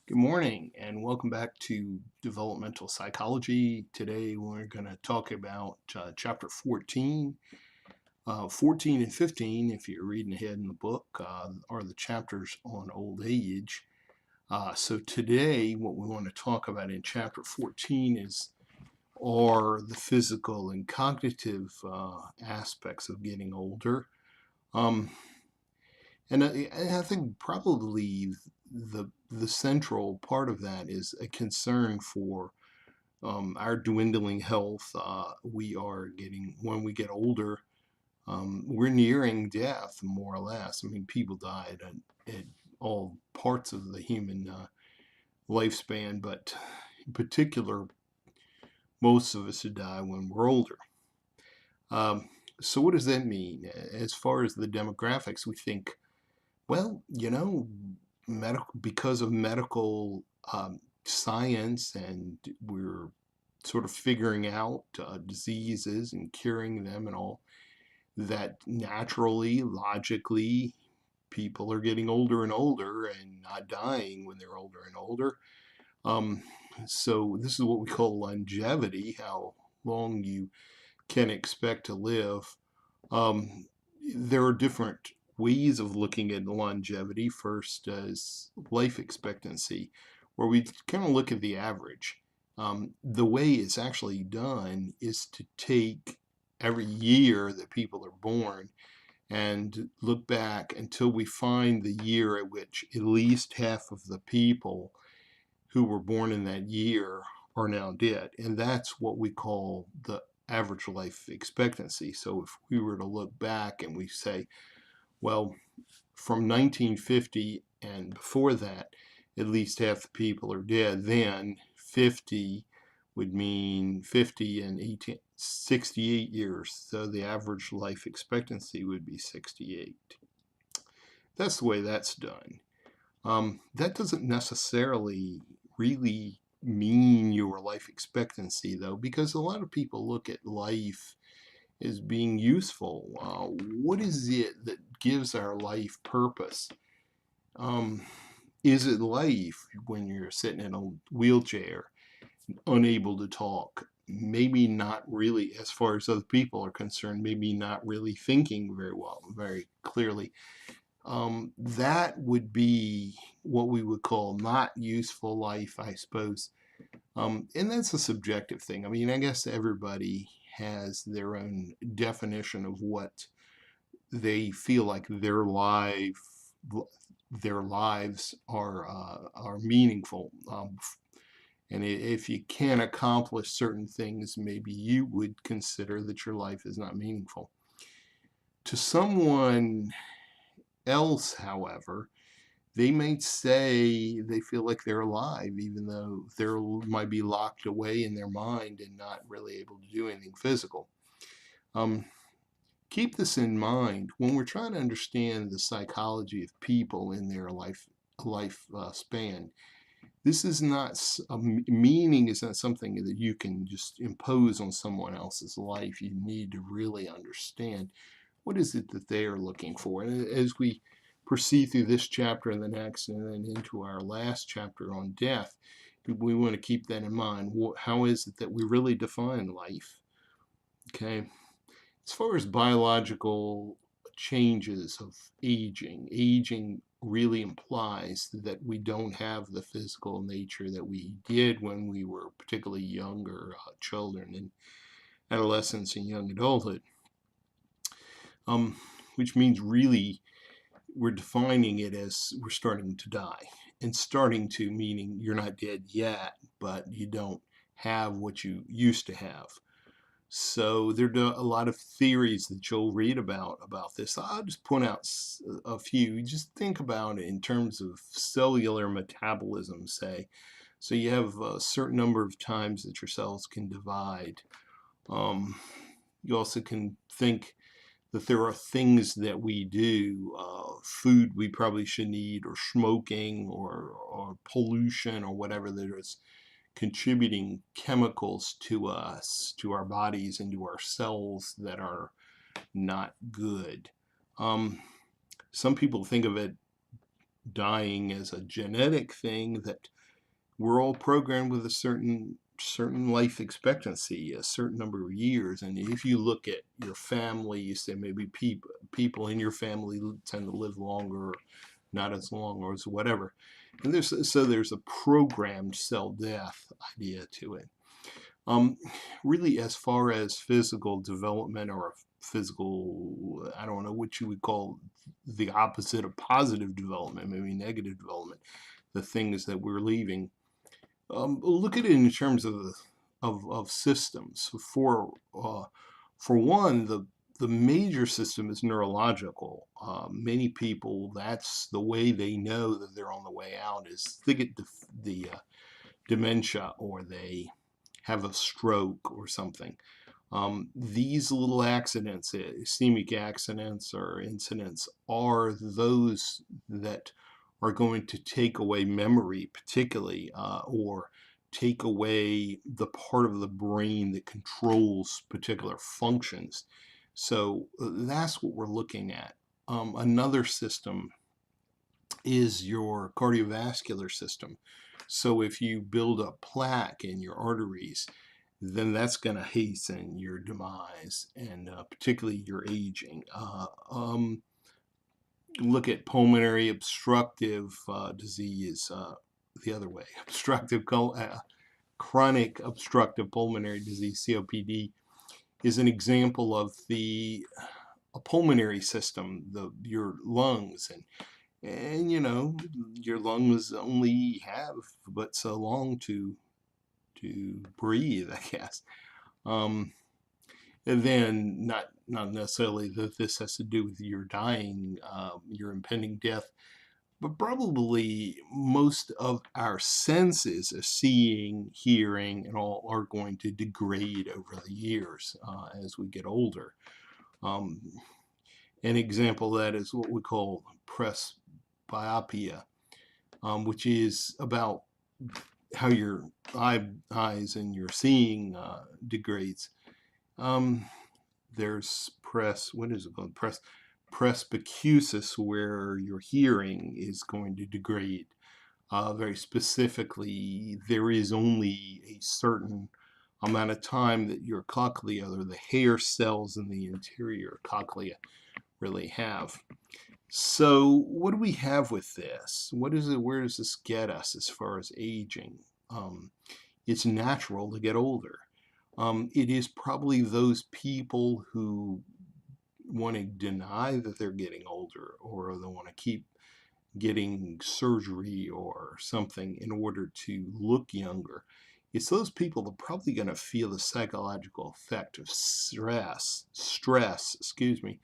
Good morning and welcome back to Developmental Psychology. Today we're going to talk about chapter 14. 14 and 15, if you're reading ahead in the book, are the chapters on old age. So today what we want to talk about in chapter 14 are the physical and cognitive aspects of getting older. Um, and I think probably the central part of that is a concern for our dwindling health. We are getting, when we get older, we're nearing death, more or less. I mean, people die at all parts of the human lifespan, but in particular, most of us die when we're older. So what does that mean? As far as the demographics, we think, well, because of medical science, and we're sort of figuring out diseases and curing them and all, that naturally, logically, people are getting older and older and not dying when they're older and older. Um, so this is what we call longevity, how long you can expect to live. Um, there are different ways of looking at longevity. First is life expectancy, where we kind of look at the average. The way it's actually done is to take every year that people are born and look back until we find the year at which at least half of the people who were born in that year are now dead. And that's what we call the average life expectancy. So if we were to look back and we say, well, from 1950 and before that, at least half the people are dead, then 50 would mean 50 and 68 years. So the average life expectancy would be 68. That's the way that's done. That doesn't necessarily really mean your life expectancy, though, because a lot of people look at life as being useful. What is it that gives our life purpose? Um, is it life when you're sitting in a wheelchair, unable to talk? Maybe not really, as far as other people are concerned, maybe not really thinking very well, very clearly. That would be what we would call not useful life, I suppose. And that's a subjective thing. I mean, I guess everybody has their own definition of what they feel like their lives are meaningful. And if you can't accomplish certain things, maybe you would consider that your life is not meaningful. To someone else, however, they might say they feel like they're alive, even though they might be locked away in their mind and not really able to do anything physical. Um, Keep this in mind when we're trying to understand the psychology of people in their life span. This is not meaning is not something that you can just impose on someone else's life. You need to really understand what is it that they are looking for. And as we proceed through this chapter and the next, and then into our last chapter on death, we want to keep that in mind. How is it that we really define life? Okay. As far as biological changes of aging really implies that we don't have the physical nature that we did when we were particularly younger children and adolescence and young adulthood, um, which means really we're defining it as we're starting to die. And starting to meaning you're not dead yet, but you don't have what you used to have. So there are a lot of theories that you'll read about this. I'll just point out a few. Just think about it in terms of cellular metabolism, say. So you have a certain number of times that your cells can divide. Um, you also can think that there are things that we do, food we probably shouldn't eat, or smoking, or pollution, or whatever, that is contributing chemicals to us, to our bodies, and to our cells that are not good. Um, some people think of it dying as a genetic thing, that we're all programmed with a certain life expectancy, a certain number of years. And if you look at your family, you say maybe people in your family tend to live longer, not as long, or as whatever. And there's a programmed cell death idea to it. Um, Really, as far as physical development or physical, I don't know what you would call the opposite of positive development, maybe negative development, the things that we're leaving. Look at it in terms of systems. For one, the major system is neurological. Many people, that's the way they know that they're on the way out, is they get the dementia, or they have a stroke or something. These little accidents, ischemic accidents or incidents, are those that are going to take away memory, particularly, or take away the part of the brain that controls particular functions. So that's what we're looking at. Another system is your cardiovascular system. So if you build up plaque in your arteries, then that's going to hasten your demise, and particularly your aging. Look at pulmonary obstructive disease the other way. Chronic obstructive pulmonary disease, COPD, is an example of the pulmonary system, your lungs, and your lungs only have but so long to breathe, I guess. And then not necessarily that this has to do with your dying, your impending death, but probably most of our senses of seeing, hearing, and all are going to degrade over the years as we get older. Um, an example of that is what we call presbyopia, which is about how your eyes and your seeing degrades. There's what is it called? Presbycusis, where your hearing is going to degrade. Very specifically, there is only a certain amount of time that your cochlea, or the hair cells in the interior cochlea, really have. So what do we have with this? What is it? Where does this get us as far as aging? It's natural to get older. It is probably those people who want to deny that they're getting older, or they want to keep getting surgery or something in order to look younger. It's those people that are probably going to feel the psychological effect of stress, excuse me,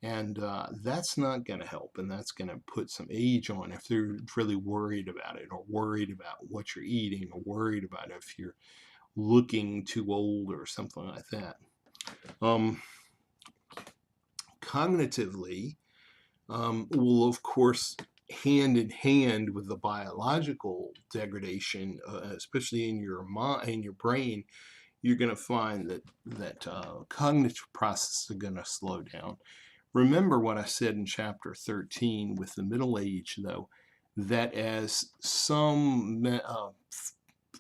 and that's not going to help, and that's going to put some age on if they're really worried about it, or worried about what you're eating, or worried about if you're looking too old or something like that. Cognitively, will of course hand in hand with the biological degradation, especially in your mind, in your brain, you're going to find that cognitive processes are going to slow down. Remember what I said in chapter 13 with the middle age, though, that as some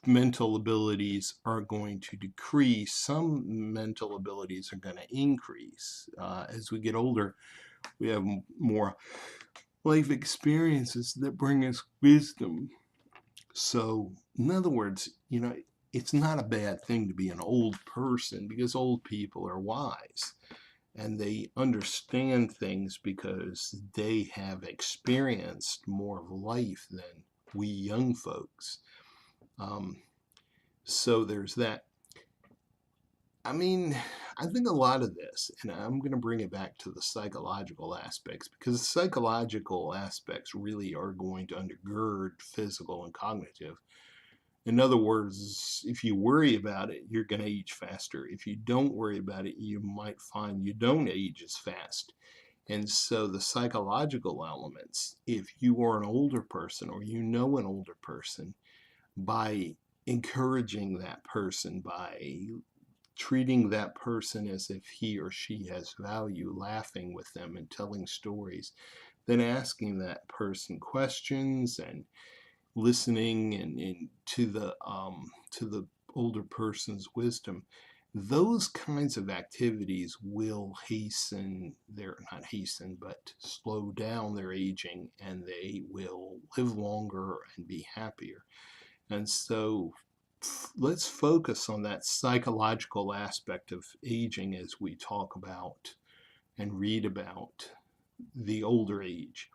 mental abilities are going to decrease, some mental abilities are going to increase. As we get older, we have more life experiences that bring us wisdom. So, in other words, it's not a bad thing to be an old person, because old people are wise and they understand things because they have experienced more of life than we young folks. So there's that. I mean, I think a lot of this, and I'm going to bring it back to the psychological aspects, because the psychological aspects really are going to undergird physical and cognitive. In other words, if you worry about it, you're going to age faster. If you don't worry about it, you might find you don't age as fast. And so the psychological elements, if you are an older person, or an older person, by encouraging that person, by treating that person as if he or she has value, laughing with them and telling stories, then asking that person questions, and listening and to the older person's wisdom, those kinds of activities will hasten their, not hasten, but slow down their aging, and they will live longer and be happier. And so let's focus on that psychological aspect of aging as we talk about and read about the older age.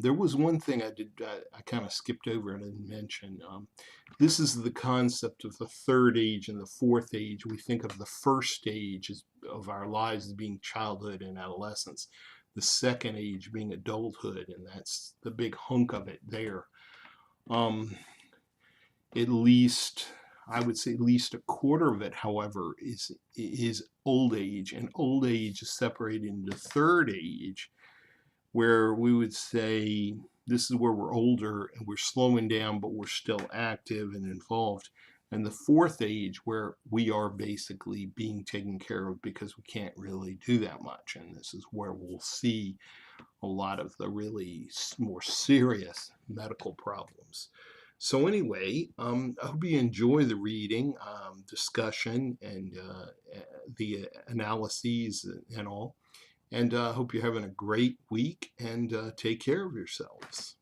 There was one thing I kind of skipped over and didn't mention. This is the concept of the third age and the fourth age. We think of the first stage of our lives as being childhood and adolescence, the second age being adulthood, and that's the big hunk of it there. Um, at least, I would say at least a quarter of it, however, is old age, and old age is separated into third age, where we would say this is where we're older and we're slowing down, but we're still active and involved. And the fourth age, where we are basically being taken care of because we can't really do that much. And this is where we'll see a lot of the really more serious medical problems. So anyway, I hope you enjoy the reading, discussion, and the analyses and all. And I hope you're having a great week, and take care of yourselves.